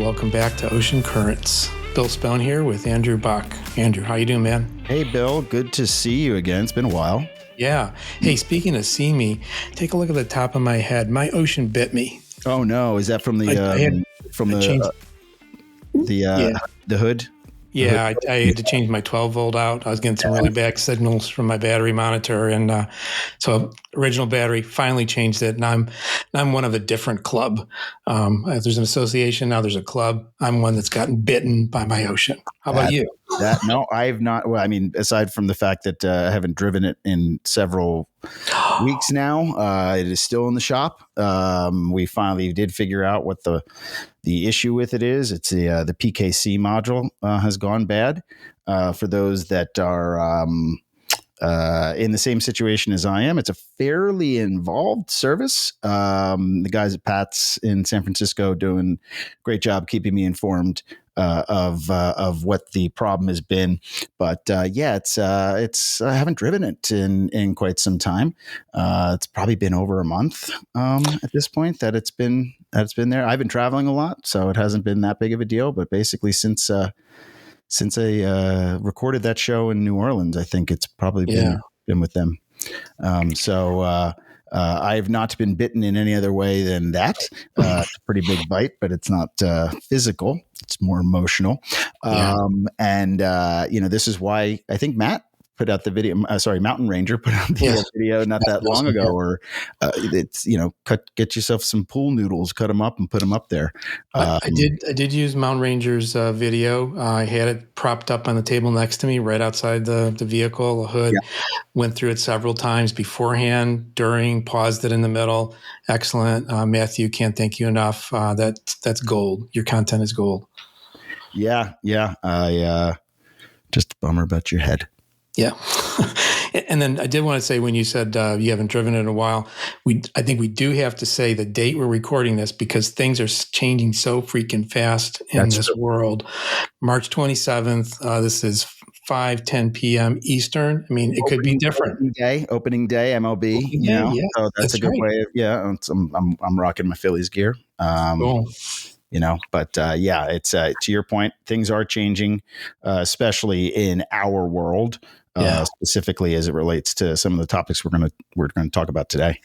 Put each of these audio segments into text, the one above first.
welcome back to Ocean Currents. Bill Spohn here with Andrew Bock. Andrew, how you doing, man? Hey, Bill. Good to see you again. It's been a while. Yeah. Hey, speaking of see me, take a look at the top of my head. My Ocean bit me. Oh no! Is that from the the hood? Yeah, I had to change my 12 volt out. I was getting some really bad signals from my battery monitor, and so original battery. Finally changed it, and I'm one of a different club. There's an association now. There's a club. I'm one that's gotten bitten by my Ocean. How about you? No, I've not. Well, I mean, aside from the fact that I haven't driven it in several weeks now, it is still in the shop. We finally did figure out what the issue with it is. It's the PKC module has gone bad. For those that are in the same situation as I am, it's a fairly involved service. The guys at Pat's in San Francisco doing a great job keeping me informed of what the problem has been. But it's I haven't driven it in quite some time. It's probably been over a month at this point that it's been there. I've been traveling a lot, so it hasn't been that big of a deal. But basically, since I recorded that show in New Orleans, I think it's probably been with them. I have not been bitten in any other way than that. It's a pretty big bite, but it's not physical. It's more emotional. This is why I think Matt put out the video. Mountain Ranger put out the video not that long ago. Or get yourself some pool noodles, cut them up, and put them up there. I did use Mountain Ranger's video. I had it propped up on the table next to me, right outside the vehicle, the hood. Yeah. Went through it several times beforehand, during, paused it in the middle. Excellent, Matthew. Can't thank you enough. That's gold. Your content is gold. Yeah. I just a bummer about your head. Yeah. And then I did want to say, when you said you haven't driven it in a while, I think we do have to say the date we're recording this, because things are changing so freaking fast in this world. March 27th, this is 5:10 p.m. Eastern. I mean, it could be different. Opening day, MLB. Yeah, so that's a good way of, I'm rocking my Phillies gear. Cool. It's to your point, things are changing, especially in our world. Specifically as it relates to some of the topics we're going to talk about today.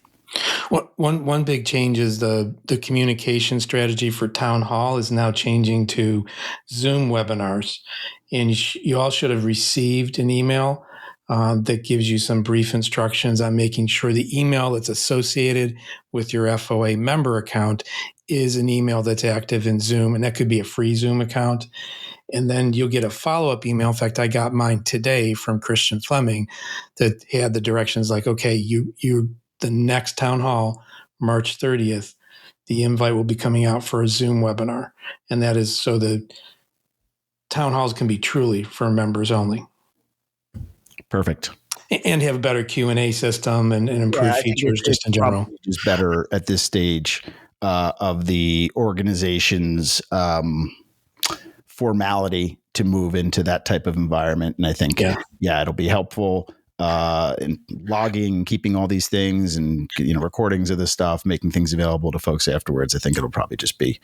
Well, one big change is the communication strategy for Town Hall is now changing to Zoom webinars, and you all should have received an email that gives you some brief instructions on making sure the email that's associated with your FOA member account is an email that's active in Zoom, and that could be a free Zoom account. And then you'll get a follow-up email. In fact, I got mine today from Christian Fleming that had the directions like, okay, you the next town hall, March 30th, the invite will be coming out for a Zoom webinar. And that is so that town halls can be truly for members only. Perfect. And have a better Q&A system and improve features just in general. It's better at this stage of the organization's formality to move into that type of environment. And I think, it'll be helpful in logging, keeping all these things and, recordings of this stuff, making things available to folks afterwards. I think it'll probably just be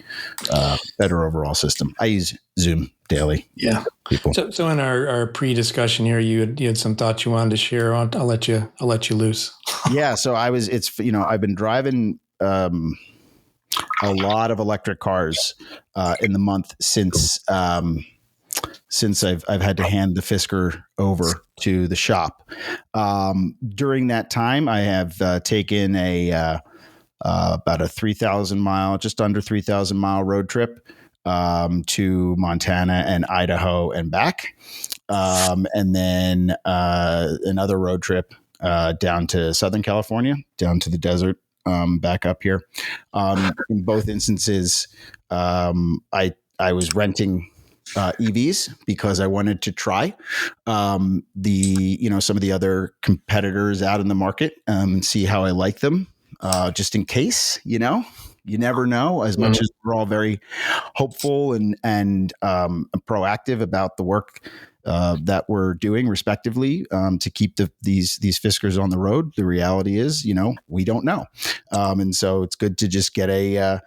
a better overall system. I use Zoom daily. Yeah. People. So in our pre-discussion here, you had some thoughts you wanted to share. I'll let you loose. Yeah. So I've been driving, a lot of electric cars in the month since I've had to hand the Fisker over to the shop. During that time, I have taken about a 3,000 mile, just under 3,000 mile road trip to Montana and Idaho and back, and then another road trip down to Southern California, down to the desert. Back up here. In both instances, I was renting EVs because I wanted to try some of the other competitors out in the market and see how I like them, just in case. You never know. As much as we're all very hopeful and proactive about the work that we're doing respectively to keep these Fiskers on the road. The reality is, we don't know, and so it's good to just get a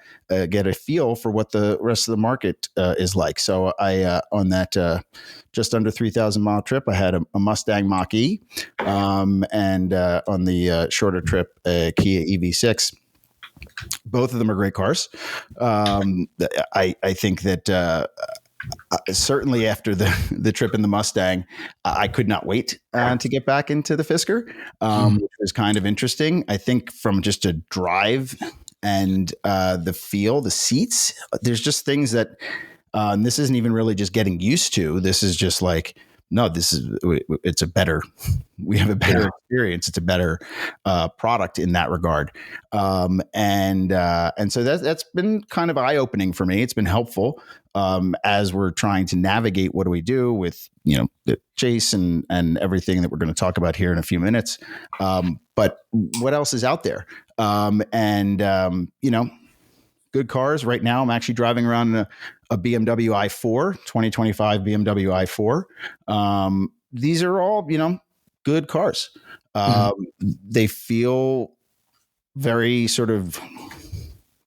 feel for what the rest of the market is like. So I on that just under 3,000 mile trip, I had a Mustang Mach-E, and on the shorter trip, a Kia EV6. Both of them are great cars. I think that certainly after the trip in the Mustang, I could not wait to get back into the Fisker, which was kind of interesting. I think from just a drive and the feel, the seats, there's just things that and this isn't even really just getting used to. This is just like, no, it's a better, we have a better experience. It's a better product in that regard. And so that's been kind of eye-opening for me. It's been helpful as we're trying to navigate what do we do with, the chase and everything that we're going to talk about here in a few minutes. But what else is out there? Good cars. Right now, I'm actually driving around a BMW i4, 2025 BMW i4. These are all, good cars. They feel very sort of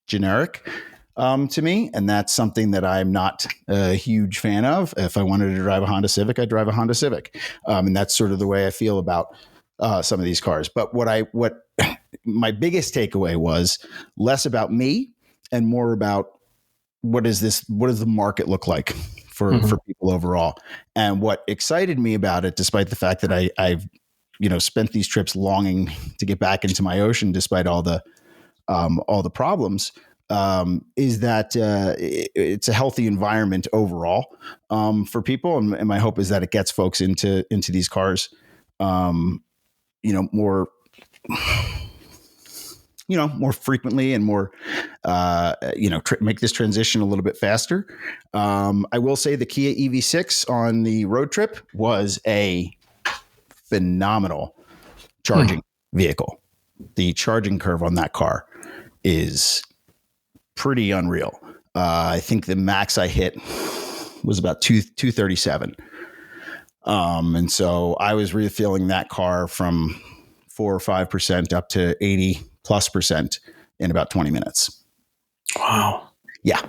generic to me, and that's something that I'm not a huge fan of. If I wanted to drive a Honda Civic, I'd drive a Honda Civic, and that's sort of the way I feel about some of these cars. But what my biggest takeaway was less about me and more about what does the market look like for people overall. And what excited me about it, despite the fact that I've spent these trips longing to get back into my Ocean, despite all the problems, is that it's a healthy environment overall for people. And my hope is that it gets folks into these cars, more more frequently and more, make this transition a little bit faster. I will say the Kia EV6 on the road trip was a phenomenal charging vehicle. The charging curve on that car is pretty unreal. I think the max I hit was about 237. And so I was refilling that car from 4 or 5% up to 80+% in about 20 minutes. Wow. Yeah.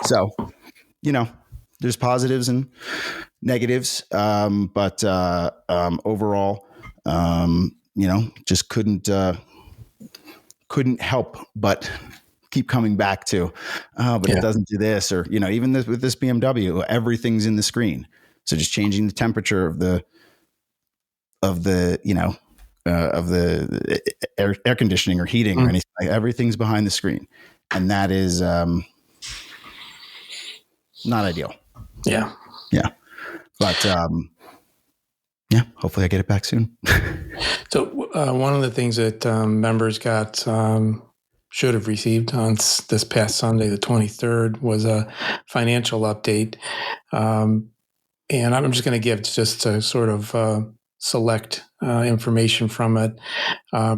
So, there's positives and negatives. But overall, just couldn't help but keep coming back to, it doesn't do this, or, even with this BMW, everything's in the screen. So just changing the temperature of the air conditioning or heating or anything, everything's behind the screen. And that is not ideal. Yeah. Yeah. But hopefully I get it back soon. So one of the things that members should have received on this past Sunday, the 23rd, was a financial update. And I'm just going to give just a sort of select information from it.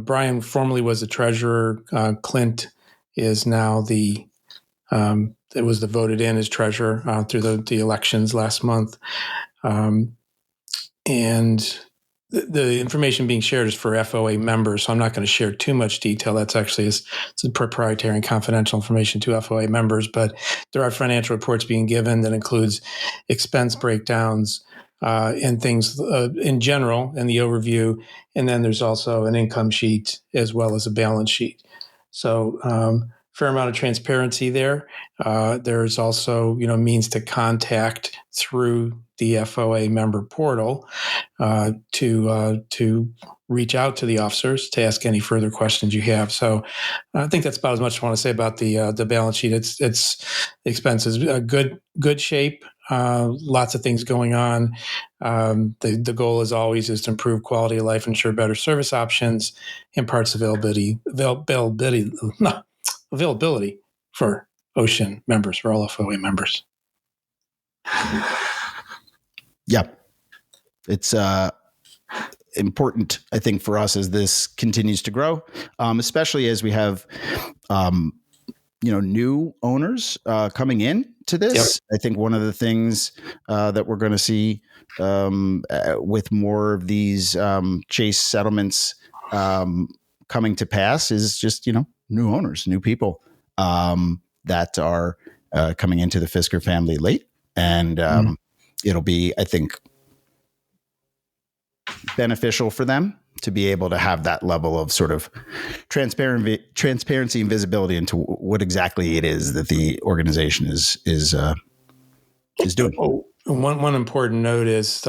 Brian formerly was the treasurer. Clint is now it was voted in as treasurer through the elections last month. And the information being shared is for FOA members, so I'm not going to share too much detail. That's actually it's proprietary and confidential information to FOA members, but there are financial reports being given that includes expense breakdowns and things in general and the overview. And then there's also an income sheet as well as a balance sheet. So fair amount of transparency there. There's also, means to contact through the FOA member portal to reach out to the officers to ask any further questions you have. So I think that's about as much as I want to say about the balance sheet. It's expenses, good shape. Lots of things going on. The goal, as always, is to improve quality of life, ensure better service options, and parts availability for Ocean members, for all FOA members. Yeah. It's important, I think, for us as this continues to grow, especially as we have new owners coming in to this. Yep. I think one of the things that we're going to see with more of these Chase settlements coming to pass is just new owners, new people that are coming into the Fisker family late, and it'll be, I think, beneficial for them to be able to have that level of sort of transparency and visibility into what exactly it is that the organization is doing. Oh, one important note is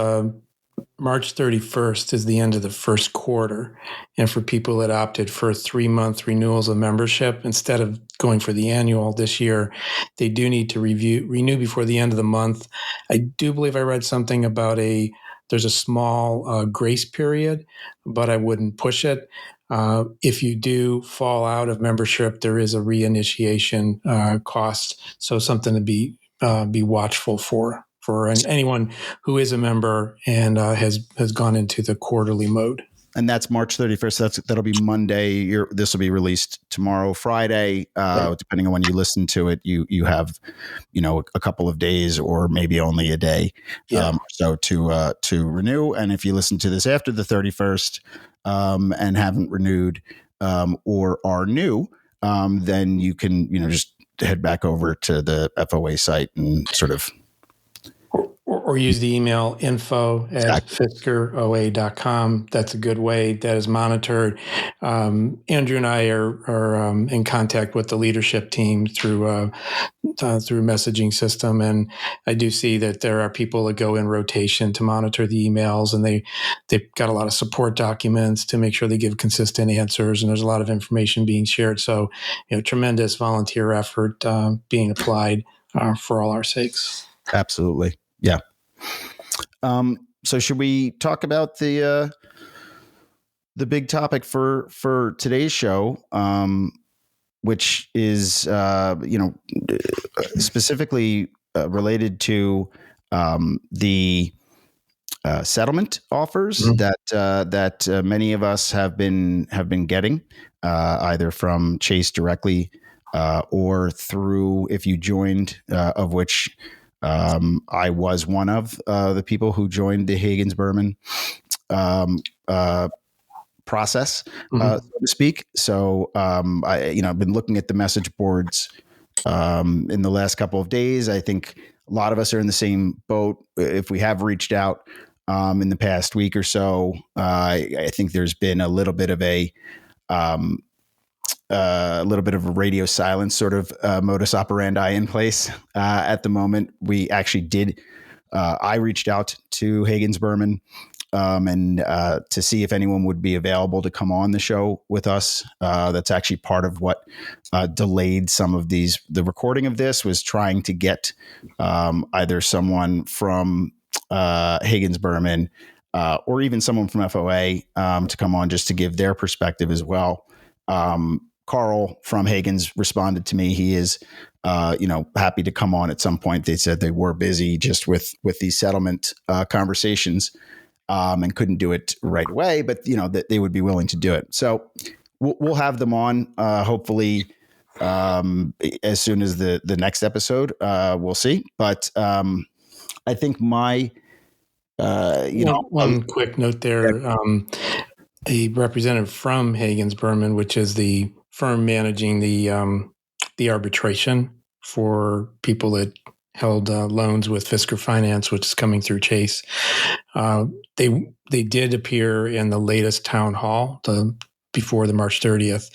March 31st is the end of the first quarter. And for people that opted for 3-month renewals of membership, instead of going for the annual this year, they do need to renew before the end of the month. I do believe I read something about there's a small grace period, but I wouldn't push it. If you do fall out of membership, there is a reinitiation cost. So something to be watchful for anyone who is a member and has gone into the quarterly mode. And that's March 31st. That'll be Monday. This will be released tomorrow, Friday, right. Depending on when you listen to it. You have, a couple of days or maybe only a day, so to renew. And if you listen to this after the 31st and haven't renewed or are new, then you can just head back over to the FOA site and sort of. Or use the email info@fiskeroa.com. That's a good way. That is monitored. Andrew and I are in contact with the leadership team through messaging system, and I do see that there are people that go in rotation to monitor the emails, and they've got a lot of support documents to make sure they give consistent answers, and there's a lot of information being shared. So, tremendous volunteer effort being applied for all our sakes. Absolutely. Yeah. So should we talk about the big topic for today's show, which is specifically related to the settlement offers that many of us have been getting either from Chase directly or through, if you joined, of which I was one of the people who joined the Hagens Berman process, so to speak. So I've been looking at the message boards in the last couple of days. I think a lot of us are in the same boat. If we have reached out in the past week or so, I think there's been a little bit of a radio silence sort of modus operandi in place at the moment. We actually did. I reached out to Hagens Berman and to see if anyone would be available to come on the show with us. That's actually part of what delayed some of the recording of this, was trying to get either someone from Hagens Berman or even someone from FOA to come on just to give their perspective as well. Carl from Hagens responded to me. He is, happy to come on at some point. They said they were busy just with these settlement conversations and couldn't do it right away, but that they would be willing to do it. So we'll have them on hopefully as soon as the next episode. We'll see. But I think my one quick note there. A representative from Hagens Berman, which is the firm managing the arbitration for people that held loans with Fisker Finance, which is coming through Chase. They did appear in the latest town hall before the March 30th.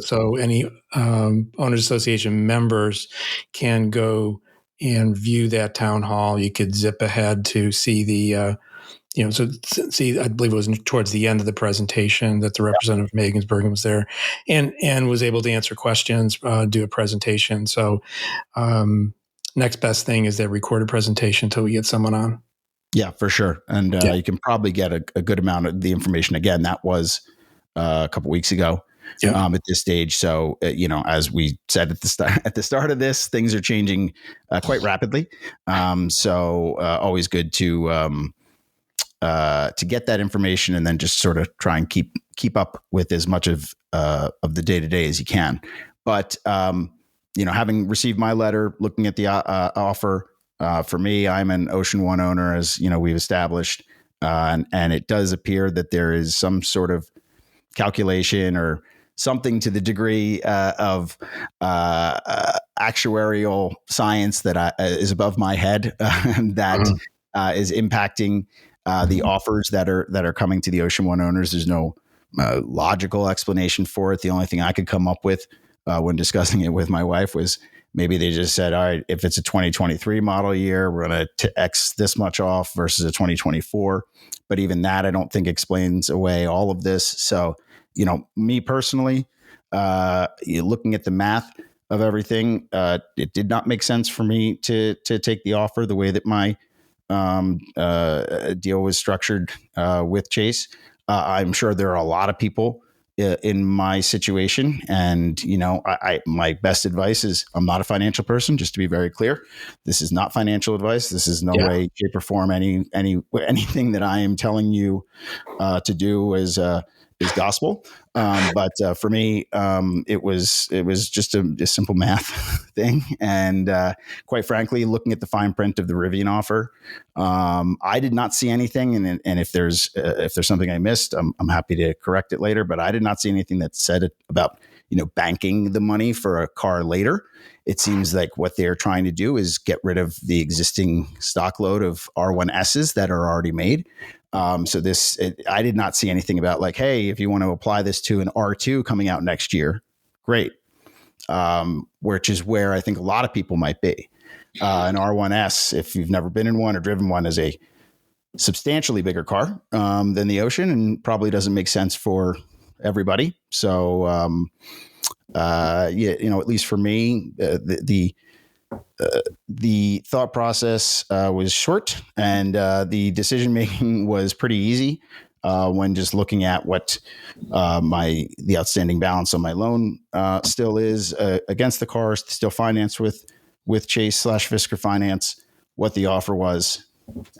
So any Owners Association members can go and view that town hall. You could zip ahead to see the I believe it was towards the end of the presentation that the representative from Hagens Berman was there and was able to answer questions, do a presentation. So next best thing is that recorded presentation until we get someone on. Yeah, for sure. And you can probably get a good amount of the information. Again, that was a couple weeks ago at this stage. So, as we said at the start of this, things are changing quite rapidly. So always good to get that information and then just sort of try and keep up with as much of the day to day as you can. But having received my letter, looking at the offer, for me, I'm an Ocean One owner, as we've established, and it does appear that there is some sort of calculation or something to the degree of actuarial science that is above my head that is impacting the offers that are coming to the Ocean One owners. There's no logical explanation for it. The only thing I could come up with when discussing it with my wife was maybe they just said, all right, if it's a 2023 model year, we're going to X this much off versus a 2024. But even that, I don't think explains away all of this. So, me personally, looking at the math of everything, it did not make sense for me to take the offer the way that my deal was structured with Chase. I'm sure there are a lot of people in my situation, and my best advice is, I'm not a financial person, just to be very clear. This is not financial advice. This is no way, shape, or form anything that I am telling you to do is gospel. But for me, it was just a simple math thing. And quite frankly, looking at the fine print of the Rivian offer, I did not see anything. And if there's something I missed, I'm happy to correct it later. But I did not see anything that said it about banking the money for a car later. It seems like what they're trying to do is get rid of the existing stock load of R1Ss that are already made. So I did not see anything about like, hey, if you want to apply this to an R2 coming out next year, great. Which is where I think a lot of people might be. An R1S, if you've never been in one or driven one, is a substantially bigger car than the Ocean, and probably doesn't make sense for everybody. So, at least for me, the thought process was short, and the decision making was pretty easy when just looking at what the outstanding balance on my loan still is against the car, still financed with Chase / Fisker Finance, what the offer was,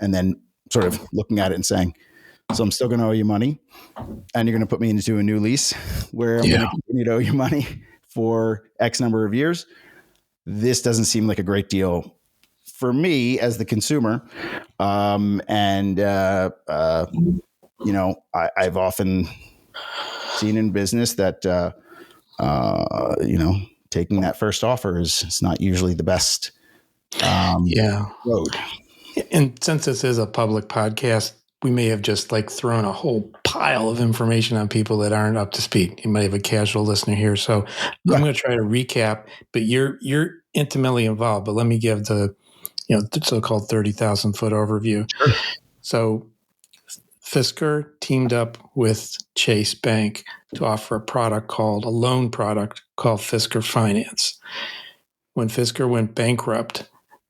and then sort of looking at it and saying, so I'm still going to owe you money, and you're going to put me into a new lease where I'm going to continue to owe you money for X number of years. This doesn't seem like a great deal for me as the consumer. I've often seen in business that, taking that first offer is not usually the best road. And since this is a public podcast, we may have just thrown a whole pile of information on people that aren't up to speed. You might have a casual listener here. So I'm going to try to recap, but you're intimately involved, but let me give the so-called 30,000 foot overview. Sure. So Fisker teamed up with Chase Bank to offer a loan product called Fisker Finance. When Fisker went bankrupt,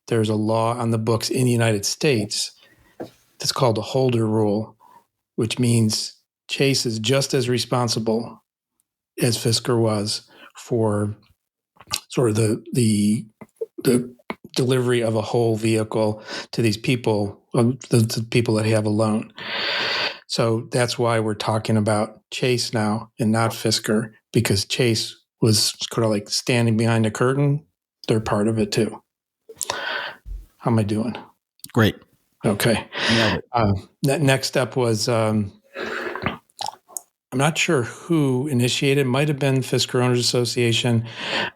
there's a law on the books in the United States that's called a holder rule, which means Chase is just as responsible as Fisker was for sort of the delivery of a whole vehicle to these people, the people that have a loan. So that's why we're talking about Chase now and not Fisker, because Chase was kind of like standing behind the curtain. They're part of it too. How am I doing? Great. Okay. Next up was, I'm not sure who initiated, it might have been Fisker Owners Association,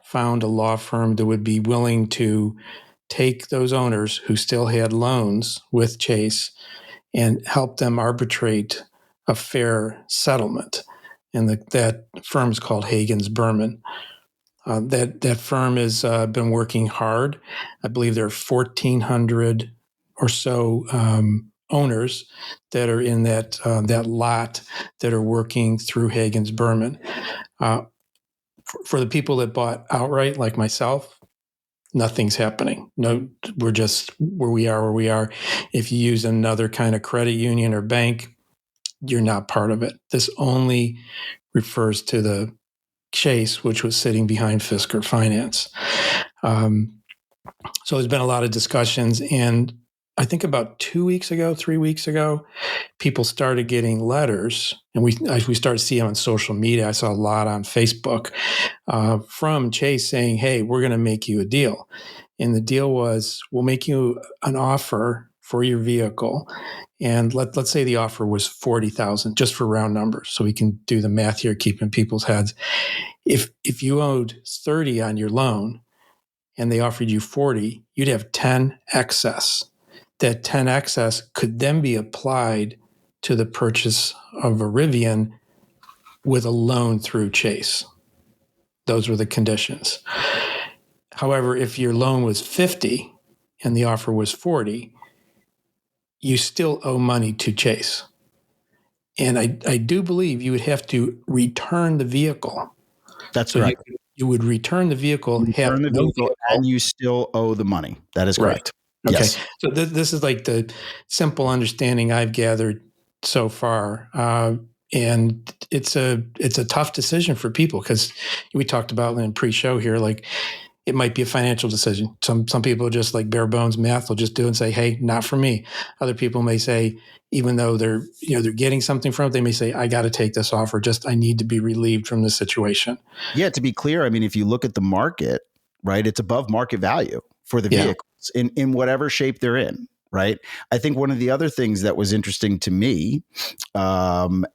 found a law firm that would be willing to take those owners who still had loans with Chase and help them arbitrate a fair settlement. And that firm is called Hagens Berman. That firm has been working hard. I believe there are 1,400 or so owners that are in that lot that are working through Hagens Berman. For the people that bought outright, like myself, nothing's happening. No, we're just where we are. If you use another kind of credit union or bank, you're not part of it. This only refers to the Chase, which was sitting behind Fisker Finance. So there's been a lot of discussions, and I think about 2 weeks ago, 3 weeks ago, people started getting letters, and we started seeing them on social media. I saw a lot on Facebook from Chase saying, "Hey, we're going to make you a deal," and the deal was, "We'll make you an offer for your vehicle." And let's say the offer was 40,000, just for round numbers, so we can do the math here, keep in people's heads. If you owed 30 on your loan and they offered you 40, you'd have 10 excess. That 10 excess could then be applied to the purchase of a Rivian with a loan through Chase. Those were the conditions. However, if your loan was 50 and the offer was 40, you still owe money to Chase. And I do believe you would have to return the vehicle. That's correct. You would return the vehicle, have return the no vehicle, and you still owe the money. That is Right. correct. Okay. Yes. So this is like the simple understanding I've gathered so far. And it's a tough decision for people, because we talked about in pre-show here, like it might be a financial decision. Some people just like bare bones math will just do and say, "Hey, not for me." Other people may say, even though they're getting something from it, they may say, "I got to take this offer. Just I need to be relieved from this situation." Yeah. To be clear, I mean, if you look at the market, right, it's above market value for the vehicles in whatever shape they're in. Right. I think one of the other things that was interesting to me, and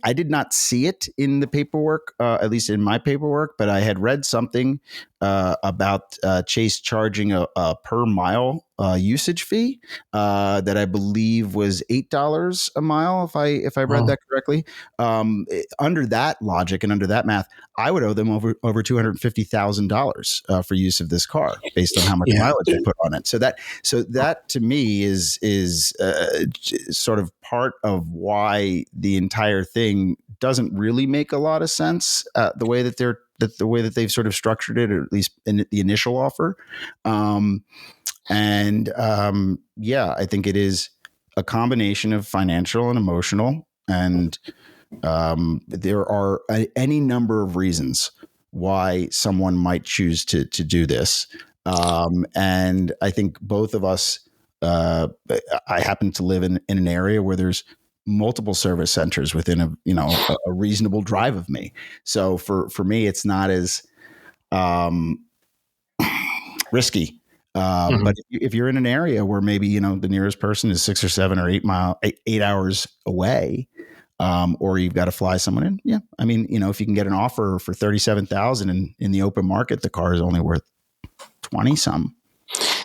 I did not see it in the paperwork, at least in my paperwork, but I had read something about Chase charging a per mile usage fee that I believe was $8 a mile, if I read that correctly. Under that logic and under that math, I would owe them over $250,000 for use of this car based on how much mileage I put on it. So that to me is sort of part of why the entire thing doesn't really make a lot of sense, the way that they've sort of structured it, or at least in the initial offer. I think it is a combination of financial and emotional, and there are any number of reasons why someone might choose to do this. And I think both of us, I happen to live in an area where there's multiple service centers within a reasonable drive of me. So for me, it's not as risky. But if you're in an area where maybe the nearest person is 6 or 7 or 8 hours away, or you've got to fly someone in, I mean, if you can get an offer for 37,000 in the open market, the car is only worth 20 some.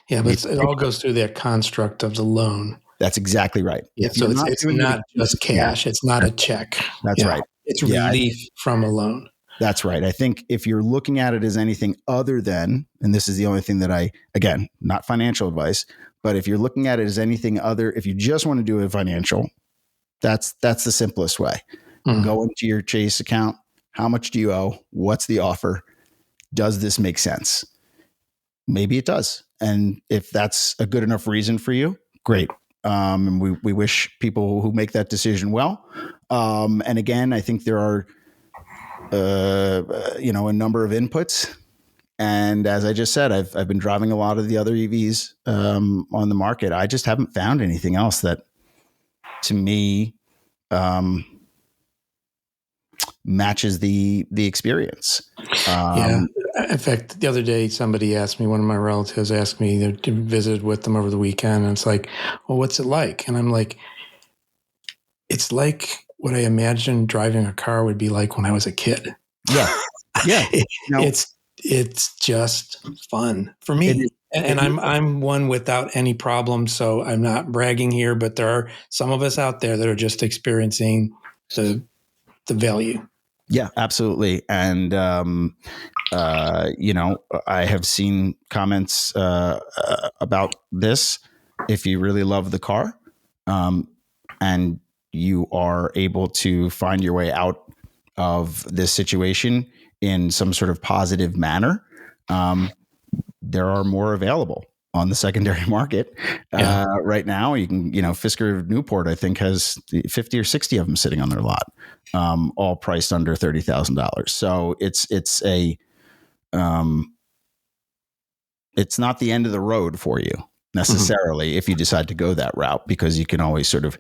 Yeah, but it all goes through that construct of the loan. That's exactly right. Yeah, so it's not just cash. It's not a check. That's right. It's relief from a loan. That's right. I think if you're looking at it as anything other than, and this is the only thing that again, not financial advice, but if you're looking at it as anything other, if you just want to do a financial, that's the simplest way. Go into your Chase account. How much do you owe? What's the offer? Does this make sense? Maybe it does. And if that's a good enough reason for you, great. And we wish people who make that decision well. And again, I think there are, a number of inputs. And as I just said, I've been driving a lot of the other EVs on the market. I just haven't found anything else that, to me, matches the experience. In fact, the other day, somebody asked me, one of my relatives asked me to visit with them over the weekend. And it's like, well, what's it like? And I'm like, it's like what I imagined driving a car would be like when I was a kid. Yeah. Yeah. It's just fun for me. And I'm one without any problems. So I'm not bragging here, but there are some of us out there that are just experiencing the value. Yeah, absolutely. And, I have seen comments about this. If you really love the car, and you are able to find your way out of this situation in some sort of positive manner, there are more available on the secondary market right now. You can, Fisker Newport, I think, has 50 or 60 of them sitting on their lot, all priced under $30,000. So it's not the end of the road for you. necessarily if you decide to go that route, because you can always sort of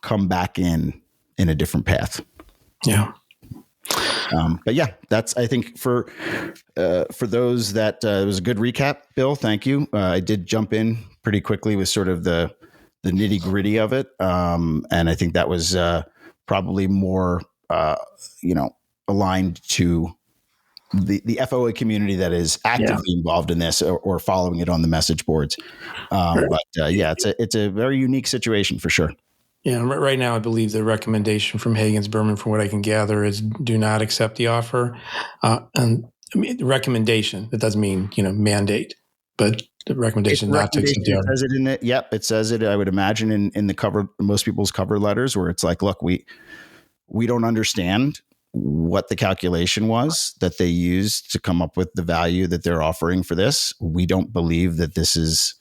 come back in a different path. Yeah. But yeah, that's, I think for those that it was a good recap, Bill. Thank you. I did jump in pretty quickly with sort of the nitty gritty of it. And I think that was probably more, aligned to the FOA community that is actively involved in this, or following it on the message boards. But it's a very unique situation for sure. Yeah, right now I believe the recommendation from Hagens Berman, from what I can gather, is do not accept the offer. And I mean, the recommendation, that doesn't mean, mandate, but the recommendation not to accept the offer. It says it in it. Yep, it says it. I would imagine in the cover, most people's cover letters, where it's like, look, we don't understand what the calculation was that they used to come up with the value that they're offering for this. We don't believe that this is,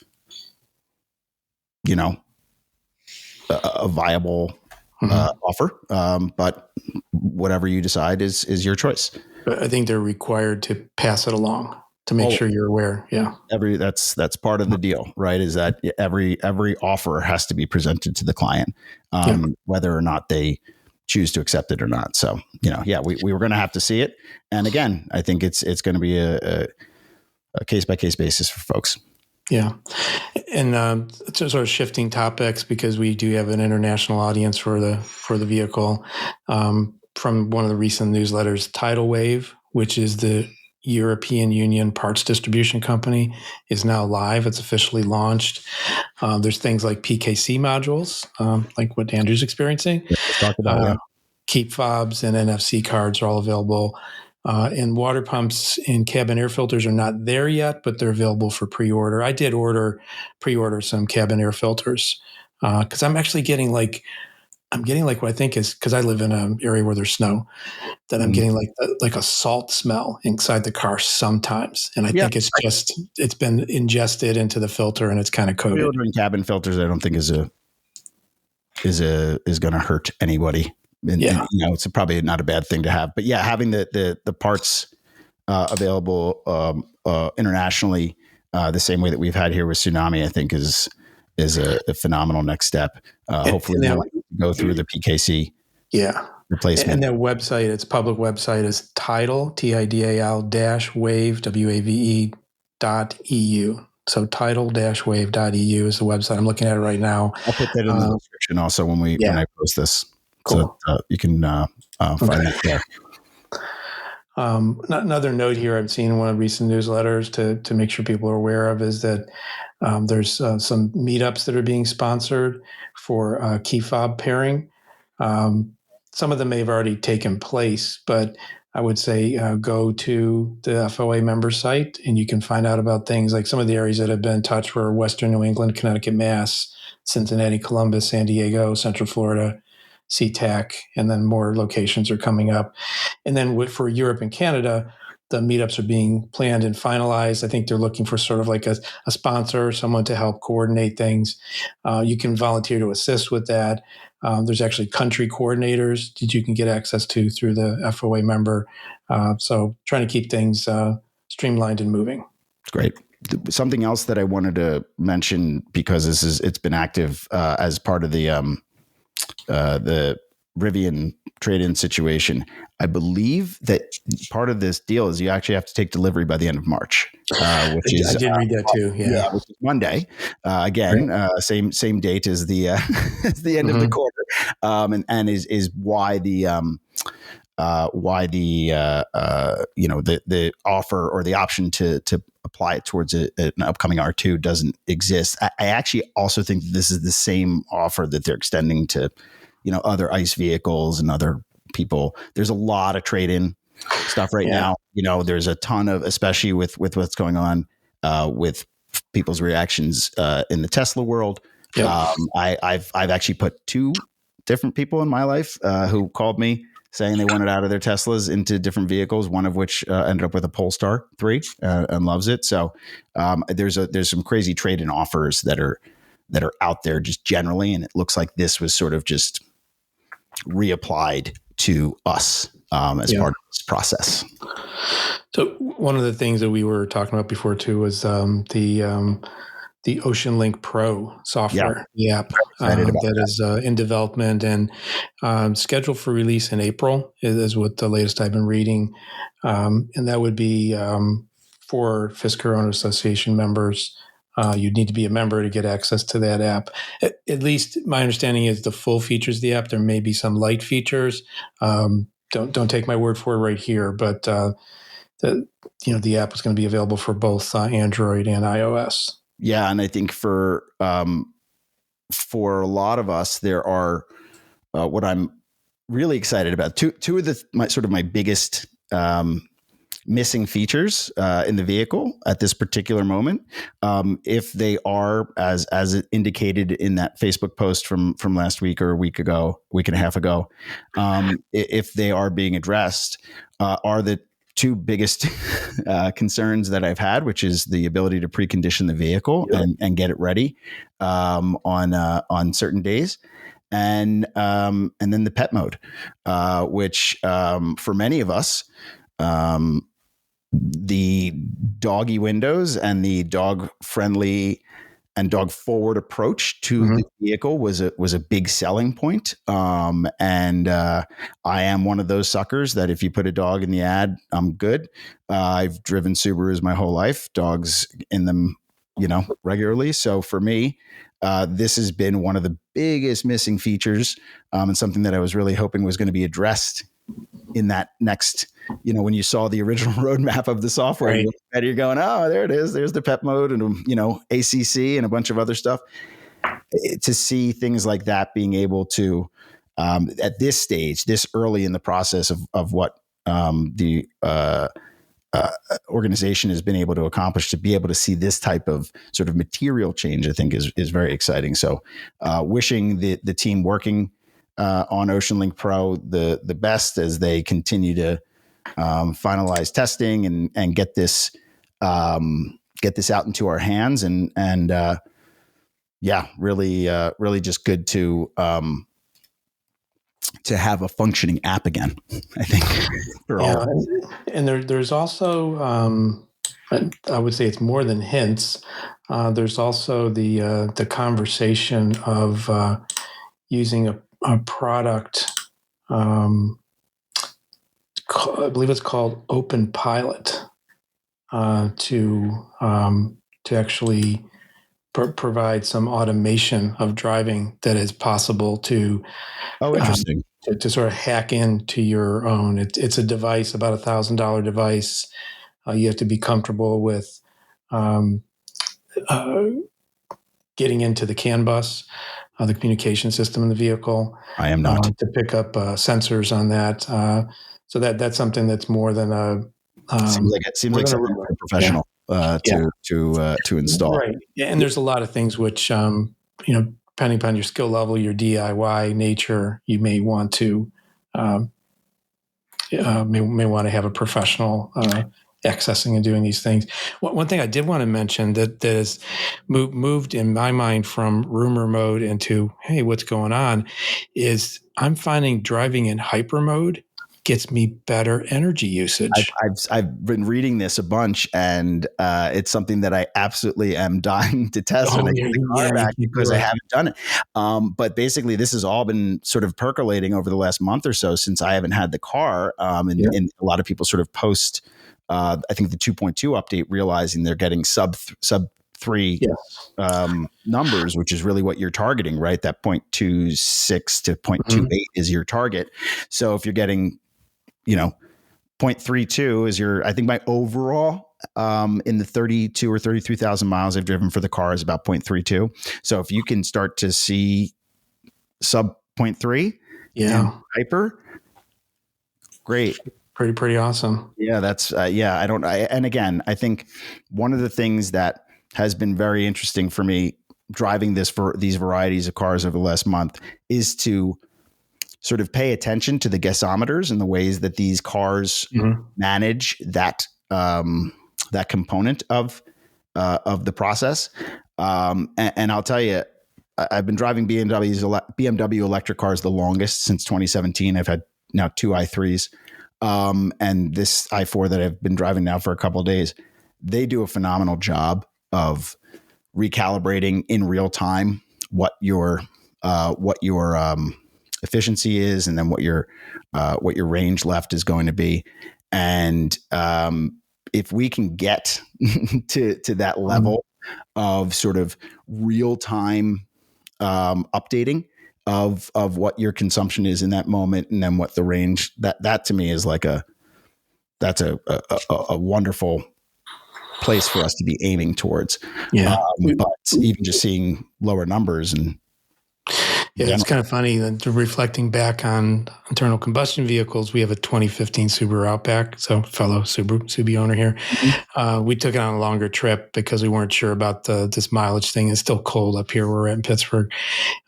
a viable offer. But whatever you decide is your choice. But I think they're required to pass it along to make sure you're aware. Yeah. That's part of the deal, right? Is that every offer has to be presented to the client, whether or not they choose to accept it or not. So, we were going to have to see it. And again, I think it's going to be a case by case basis for folks. Yeah. And sort of shifting topics, because we do have an international audience for the vehicle. From one of the recent newsletters, Tidal Wave, which is the European Union parts distribution company, is now live. It's officially launched. There's things like PKC modules, like what Andrew's experiencing. Let's talk about that. Keep fobs and NFC cards are all available. And water pumps and cabin air filters are not there yet, but they're available for pre-order. I did pre-order some cabin air filters because I'm actually getting what I think is, because I live in an area where there's snow, that I'm getting like a salt smell inside the car sometimes, and I think it's been ingested into the filter and it's kind of coated. Pre-ordering cabin filters, I don't think is going to hurt anybody. And it's probably not a bad thing to have. But yeah, having the parts available internationally, the same way that we've had here with Tsunami, I think is a phenomenal next step. Hopefully we'll go through the PKC replacement. And their website, its public website, is Tidal, TIDAL-wave, WAVE.eu. So tidal-wave.eu is the website. I'm looking at it right now. I'll put that in the description also when I post this. Cool. So you can find that there. Another note here I've seen in one of the recent newsletters to make sure people are aware of is that there's some meetups that are being sponsored for key fob pairing. Some of them may have already taken place, but I would say go to the FOA member site and you can find out about things like some of the areas that have been touched were Western New England, Connecticut, Mass, Cincinnati, Columbus, San Diego, Central Florida, SeaTac, and then more locations are coming up. And then for Europe and Canada, the meetups are being planned and finalized. I think they're looking for sort of like a sponsor, someone to help coordinate things. You can volunteer to assist with that. There's actually country coordinators that you can get access to through the FOA member. So trying to keep things streamlined and moving. Great. Something else that I wanted to mention, because it's been active as part of the Rivian trade-in situation. I believe that part of this deal is you actually have to take delivery by the end of March, which I did read that too. Yeah, which is Monday. Same date as the as the end of the quarter, and is why the the offer or the option to apply it towards an upcoming R2 doesn't exist. I actually also think this is the same offer that they're extending to other ICE vehicles and other people. There's a lot of trade-in stuff right now. There's a ton of, especially with what's going on with people's reactions in the Tesla world. Yep. I've actually put 2 different people in my life who called me saying they wanted out of their Teslas into different vehicles, one of which ended up with a Polestar 3 and loves it. So there's some crazy trade-in offers that are out there just generally, and it looks like this was sort of just reapplied to us as part of this process. So one of the things that we were talking about before too was the Ocean Link Pro software, the app that is in development and scheduled for release in April is what the latest I've been reading. And that would be for Fisker Owner Association members. You'd need to be a member to get access to that app. At least my understanding is the full features of the app. There may be some light features. Don't take my word for it right here, but the app is going to be available for both Android and iOS. Yeah, and I think for a lot of us, there are what I'm really excited about. Two of my biggest missing features in the vehicle at this particular moment, if they are as indicated in that Facebook post from last week or a week and a half ago, if they are being addressed, are the two biggest concerns that I've had, which is the ability to precondition the vehicle and get it ready on certain days. And then the pet mode, which for many of us, the doggy windows and the dog friendly and dog forward approach to the vehicle was a big selling point. And I am one of those suckers that if you put a dog in the ad, I'm good. I've driven Subarus my whole life, dogs in them, regularly. So for me, this has been one of the biggest missing features, and something that I was really hoping was going to be addressed in that next, when you saw the original roadmap of the software, right. You're going, oh, there it is. There's the pet mode and, ACC and a bunch of other stuff. To see things like that being able to, at this stage, this early in the process of what the organization has been able to accomplish, to be able to see this type of sort of material change, I think is very exciting. So wishing the team working on Ocean Link Pro the best as they continue to finalize testing and get this out into our hands and really just good to have a functioning app again, I think. And there's also I would say it's more than hints. There's also the conversation of using a product. I believe it's called Open Pilot to actually provide some automation of driving that is possible to. Oh, interesting. To sort of hack into your own. It's a device, about $1,000 device. You have to be comfortable with getting into the CAN bus, the communication system in the vehicle. I am not. To pick up sensors on that. So that's something that's more than a. Seems like something for a professional to install. Right. Yeah, and there's a lot of things which depending upon your skill level, your DIY nature, you may want to may want to have a professional accessing and doing these things. One thing I did want to mention that has moved in my mind from rumor mode into, hey, what's going on, is I'm finding driving in hyper mode gets me better energy usage. I've been reading this a bunch, and it's something that I absolutely am dying to test when I get the car back because I haven't done it. But basically, this has all been sort of percolating over the last month or so since I haven't had the car. And a lot of people sort of post, I think the 2.2 update, realizing they're getting sub 3 numbers, which is really what you're targeting, right? That 0.26 to 0.28 is your target. So if you're getting 0.32 is I think my overall in the 32 or 33,000 miles I've driven for the car is about 0.32. So if you can start to see sub 0.3 hyper, great. Pretty awesome. Yeah, that's and again, I think one of the things that has been very interesting for me driving these varieties of cars over the last month is to sort of pay attention to the gasometers and the ways that these cars manage that component of the process. And I'll tell you, I've been driving BMW electric cars the longest since 2017. I've had now 2 i3s. And this i4 that I've been driving now for a couple of days, they do a phenomenal job of recalibrating in real time what your efficiency is, and then what your range left is going to be. And if we can get to that level of sort of real time updating of what your consumption is in that moment, and then what the range, that to me is like that's a wonderful place for us to be aiming towards. Yeah. But even just seeing lower numbers and it's kind of funny that reflecting back on internal combustion vehicles. We have a 2015 Subaru Outback. So fellow Subaru owner here. Mm-hmm. We took it on a longer trip because we weren't sure about this mileage thing. It's still cold up here. We're in Pittsburgh.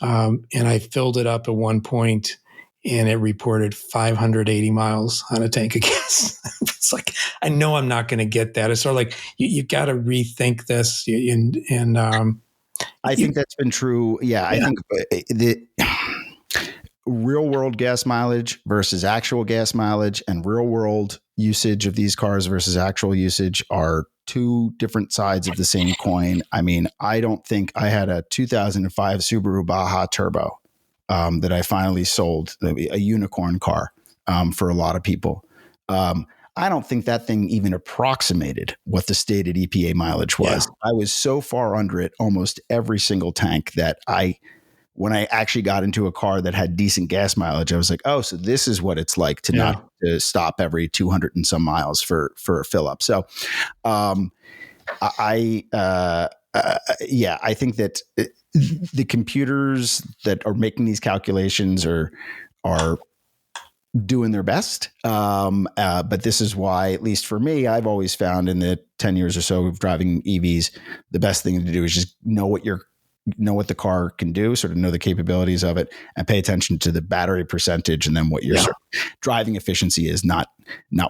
And I filled it up at one point and it reported 580 miles on a tank of gas. It's like, I know I'm not going to get that. It's sort of like, you got to rethink this. I think that's been true. Yeah. I think the real world gas mileage versus actual gas mileage, and real world usage of these cars versus actual usage, are two different sides of the same coin. I mean, I don't think I had a 2005 Subaru Baja Turbo that I finally sold, a unicorn car for a lot of people. I don't think that thing even approximated what the stated EPA mileage was. Yeah. I was so far under it almost every single tank that when I actually got into a car that had decent gas mileage, I was like, oh, so this is what it's like to not to stop every 200 and some miles for a fill up. So, I think that the computers that are making these calculations are doing their best. But this is why, at least for me, I've always found in the 10 years or so of driving EVs, the best thing to do is just know what the car can do, sort of know the capabilities of it, and pay attention to the battery percentage, and then what your sort of driving efficiency is, not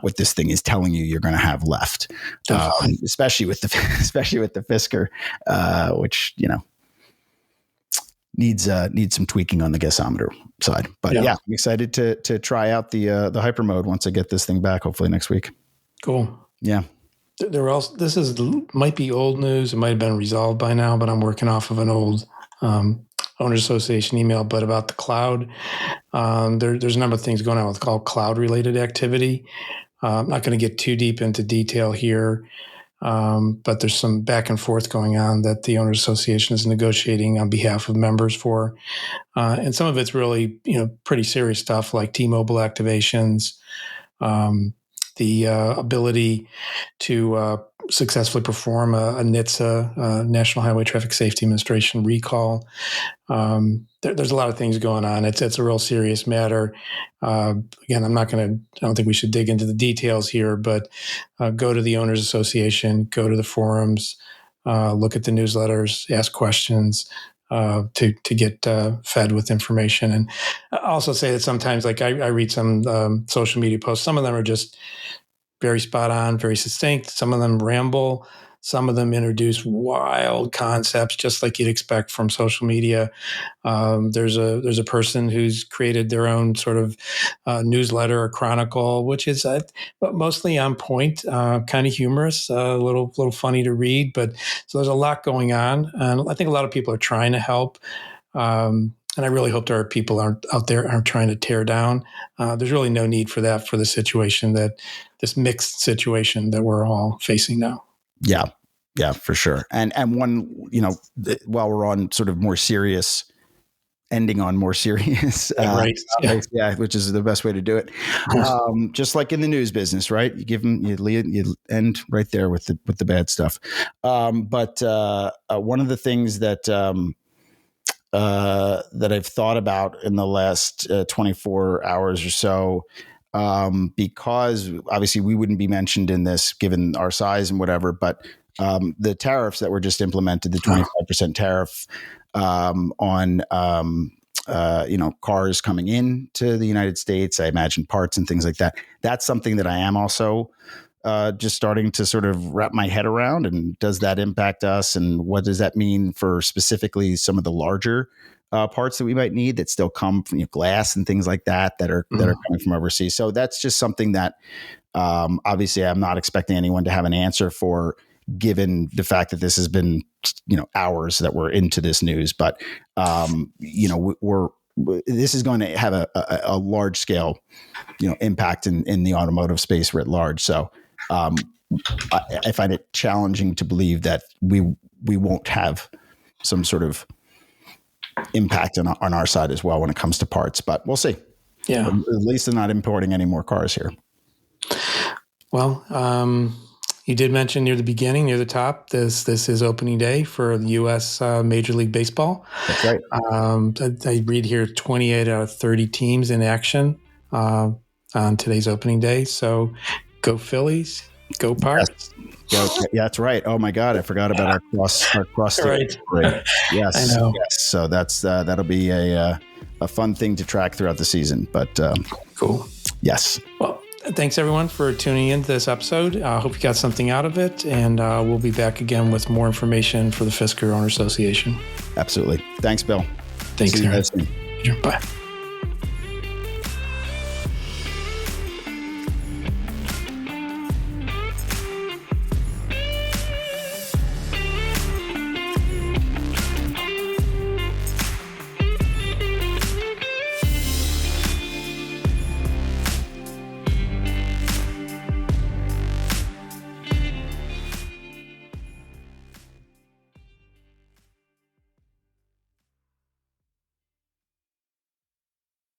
what this thing is telling you you're going to have left. Especially with the Fisker, which, needs some tweaking on the gasometer side. But I'm excited to try out the hyper mode once I get this thing back, hopefully next week. Cool. Yeah. This might be old news. It might have been resolved by now, but I'm working off of an old Owners Association email. But about the cloud, there's a number of things going on with cloud related activity. I'm not going to get too deep into detail here. But there's some back and forth going on that the Owners Association is negotiating on behalf of members for. And some of it's really, pretty serious stuff like T-Mobile activations, the ability to successfully perform a NHTSA, National Highway Traffic Safety Administration recall. There's a lot of things going on. It's a real serious matter. Again, I don't think we should dig into the details here, but go to the Owners Association, go to the forums, look at the newsletters, ask questions, to get fed with information. And I also say that sometimes, like I read some social media posts, some of them are just very spot on, very succinct. Some of them ramble. Some of them introduce wild concepts, just like you'd expect from social media. There's a person who's created their own sort of newsletter or chronicle, which is mostly on point, kind of humorous, a little funny to read. But so there's a lot going on, and I think a lot of people are trying to help. And I really hope there are people aren't trying to tear down. There's really no need for that for the situation this mixed situation that we're all facing now. Yeah, for sure. And one, while we're on sort of more serious, ending on more serious, right? Which is the best way to do it. Just like in the news business, right? You end right there with the bad stuff. But one of the things that I've thought about in the last 24 hours or so, because obviously we wouldn't be mentioned in this given our size and whatever, but the tariffs that were just implemented, the 25% tariff on cars coming into the United States, I imagine parts and things like that. That's something that I am also just starting to sort of wrap my head around. And does that impact us? And what does that mean for specifically some of the larger parts that we might need that still come from glass and things like that are coming from overseas. So that's just something that obviously I'm not expecting anyone to have an answer for, given the fact that this has been hours that we're into this news. But this is going to have a large scale impact in the automotive space writ large. So I find it challenging to believe that we won't have some sort of impact on our side as well when it comes to parts, but we'll see. Yeah. At least they're not importing any more cars here. Well, you did mention near the beginning, near the top, this is opening day for the U.S. Major League Baseball. That's right. I read here 28 out of 30 teams in action on today's opening day. So go Phillies, go Parks. Yes. Yeah, that's right. Oh my God, I forgot about our cross state parade. Yes, I know. Yes. So that'll be a fun thing to track throughout the season. But cool. Yes. Well, thanks everyone for tuning into this episode. I hope you got something out of it, and we'll be back again with more information for the Fisker Owner Association. Absolutely. Thanks, Bill. Thanks, See you Aaron. guys soon. Bye.